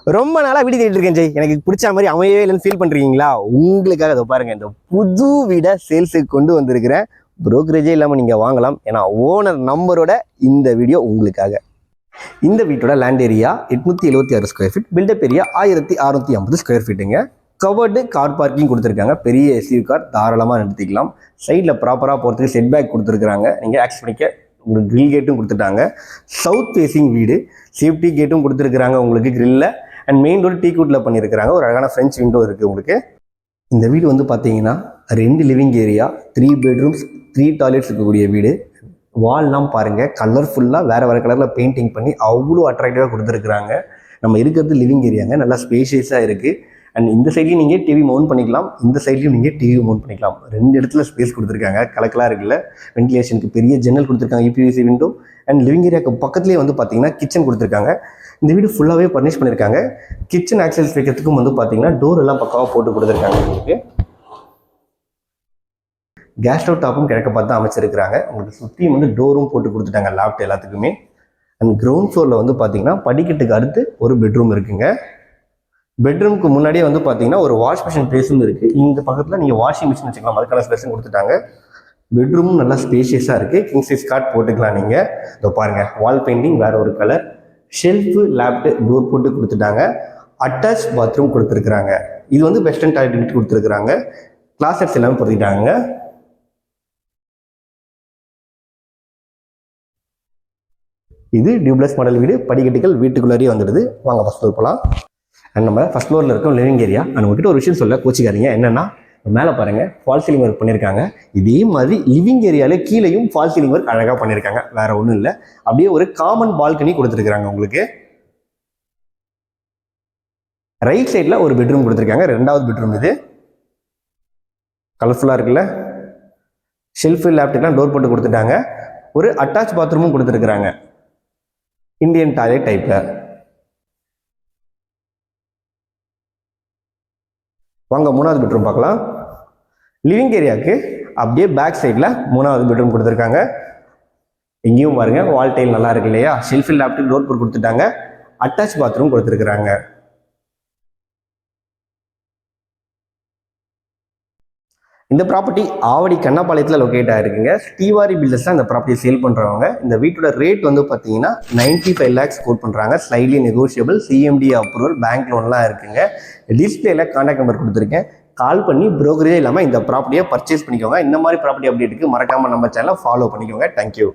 ரொம்ப நாளாக வீடு தேடிட்டு இருக்கேன் ஜெய். எனக்கு பிடிச்ச மாதிரி அமையவே இல்லைன்னு ஃபீல் பண்ணுறீங்களா? உங்களுக்காக அதை பாருங்கள், இந்த புது வீடை சேல்ஸுக்கு கொண்டு வந்திருக்கிறேன். ப்ரோக்கரேஜே இல்லாமல் நீங்கள் வாங்கலாம். ஏன்னா ஓனர் நம்பரோட இந்த வீடியோ உங்களுக்காக. இந்த வீட்டோட land area 876 square feet, built up area 1650 square ஃபீட்டுங்க. கவர்டு கார் பார்க்கிங் கொடுத்துருக்காங்க. பெரிய எஸ்யூவி கார் தாராளமாக நிறுத்திக்கலாம். சைடில் ப்ராப்பராக போகிறதுக்கு செட் பேக் கொடுத்துருக்குறாங்க. நீங்கள் ஆக்சஸ் பண்ணிக்க. உங்களுக்கு கிரில் கேட்டும் கொடுத்துட்டாங்க. சவுத் ஃபேஸிங் வீடு, சேஃப்டி கேட்டும் கொடுத்துருக்குறாங்க உங்களுக்கு கிரில்ல. அண்ட் மெயின் டோர் டீ குட்டில் பண்ணியிருக்கிறாங்க. ஒரு அழகான ஃப்ரெஞ்ச் விண்டோ இருக்குது உங்களுக்கு. இந்த வீடு வந்து பார்த்தீங்கன்னா 2 லிவிங் ஏரியா, 3 பெட்ரூம்ஸ், 3 டாய்லெட்ஸ் இருக்கக்கூடிய வீடு. வால்லாம் பாருங்கள், கலர்ஃபுல்லாக வேறு கலரில் பெயிண்டிங் பண்ணி அவ்வளோ அட்ராக்டிவாக கொடுத்துருக்குறாங்க. நம்ம இருக்கிறது லிவிங் ஏரியாங்க, நல்லா ஸ்பேஷியஸாக இருக்குது. அண்ட் இந்த சைட்லையும் நீங்கள் டிவி மவுண்ட் பண்ணிக்கலாம், இந்த சைட்லையும் நீங்கள் டிவி மவுண்ட் பண்ணிக்கலாம். 2 இடத்துல ஸ்பேஸ் கொடுத்துருக்காங்க. கலக்கலாக இருக்குல்ல. வென்டிலேஷனுக்கு பெரிய ஜன்னல் கொடுத்துருக்காங்க, யூபிவிசி விண்டோ. அண்ட் லிவிங் ஏரியாவுக்கு பக்கத்துலேயே வந்து பார்த்தீங்கன்னா கிச்சன் கொடுத்துருக்காங்க. இந்த வீடு ஃபுல்லாகவே ஃபர்னிஷ் பண்ணியிருக்காங்க. கிச்சன் ஆக்சஸ் வைக்கிறதுக்கும் வந்து பார்த்தீங்கன்னா டோர் எல்லாம் பக்காவாக போட்டு கொடுத்துருக்காங்க. உங்களுக்கு கேஸ் ஸ்டவ் டாப்பும் கிழக்க பார்த்து அமைச்சிருக்கிறாங்க. உங்களுக்கு சுற்றியும் வந்து டோரும் போட்டு கொடுத்துட்டாங்க லாப்ட் எல்லாத்துக்குமே. அண்ட் கிரவுண்ட் ஃப்ளோரில் வந்து பார்த்தீங்கன்னா படிக்கட்டுக்கு அடுத்து ஒரு பெட்ரூம் இருக்குங்க. பெட்ரூமுக்கு முன்னாடியே வந்து பார்த்தீங்கன்னா ஒரு வாஷ் மிஷின் பிளேஸும் இருக்குது. இந்த பக்கத்தில் நீங்கள் வாஷிங் மிஷின் வச்சுக்கலாம், அதுக்கான ஸ்பேஸும் கொடுத்துட்டாங்க. பெட்ரூமும் நல்லா ஸ்பேஷியஸாக இருக்குது. கிங் சைஸ் காட் போட்டுக்கலாம் நீங்கள். இதோ பாருங்கள், வால் பெயிண்டிங் வேறு ஒரு கலர், ஷெல்ஃபு லேப்டு டோர் போட்டு கொடுத்துட்டாங்க. அட்டாச் பாத்ரூம் கொடுத்துருக்குறாங்க. இது வந்து வெஸ்டர்ன் டாய்லெட் கொடுத்துருக்குறாங்க. கிளாசெட்ஸ் எல்லாமே பொறுத்திட்டாங்க. இது டியூப்ளஸ் மாடல் வீடு. படிக்கட்டுகள் வீட்டுக்குள்ளாரியே வந்துடுது. வாங்க ஃபஸ்ட் ஃப்ளோர் போகலாம். அண்ட் நம்ம ஃபஸ்ட் ஃப்ளோரில் இருக்கோம் லிவிங் ஏரியா. அண்ட் உங்ககிட்ட ஒரு விஷயம் சொல்ல கோச்சிக்காதீங்க. என்னென்னா, மேலே பாருங்கள் ஃபால் சீலிங் ஒர்க் பண்ணியிருக்காங்க. இதே மாதிரி லிவிங் ஏரியாவிலே கீழேயும் ஃபால் சீலிங் ஒர்க் அழகாக பண்ணியிருக்காங்க. வேறு ஒன்றும் இல்லை. அப்படியே ஒரு காமன் பால்கனி கொடுத்துருக்குறாங்க உங்களுக்கு. ரைட் சைடில் ஒரு பெட்ரூம் கொடுத்துருக்காங்க. 2வது பெட்ரூம் இது. கலர்ஃபுல்லாக இருக்குல்ல. ஷெல்ஃபு லேப்டாப்லாம் டோர் போட்டு கொடுத்துட்டாங்க. ஒரு அட்டாச் பாத்ரூமும் கொடுத்துருக்குறாங்க, இந்தியன் டாய்லெட் டைப்பில். வாங்க 3வது பெட்ரூம் பார்க்கலாம். லிவிங் ஏரியாவுக்கு அப்படியே பேக் சைடில் 3வது பெட்ரூம் கொடுத்துருக்காங்க. இங்கேயும் பாருங்கள், வால் டைல் நல்லா இருக்கு இல்லையா. ஷெல்ஃபில் லேப்டாப் டோர் போட்டு கொடுத்துட்டாங்க. அட்டாச் பாத்ரூம் கொடுத்துருக்குறாங்க. இந்த ப்ராப்பர்ட்டி ஆவடி கண்ணாபாளையத்தில் லொக்கேட் ஆகிருக்குங்க. ஸ்ரீவாரி பில்டர்ஸ் தான் இந்த ப்ராப்பர்ட்டியை சேல் பண்ணுறவங்க. இந்த வீட்டோட ரேட் வந்து பார்த்தீங்கன்னா 95 lakhs கோட் பண்ணுறாங்க. Slightly negotiable, CMD approval, bank லோன்லாம் இருக்குங்க. டிஸ்பிளேல கான்டாக்ட் நம்பர் கொடுத்துருக்கேன். கால் பண்ணி ப்ரோக்கரே இல்லாமல் இந்த ப்ராப்பர்ட்டியை பர்ச்சேஸ் பண்ணிக்கோங்க. இந்த மாதிரி ப்ராப்பர்ட்டி அப்டேட்டுக்கு மறக்காமல் நம்ம சேனலை ஃபாலோ பண்ணிக்கோங்க. தேங்க்யூ.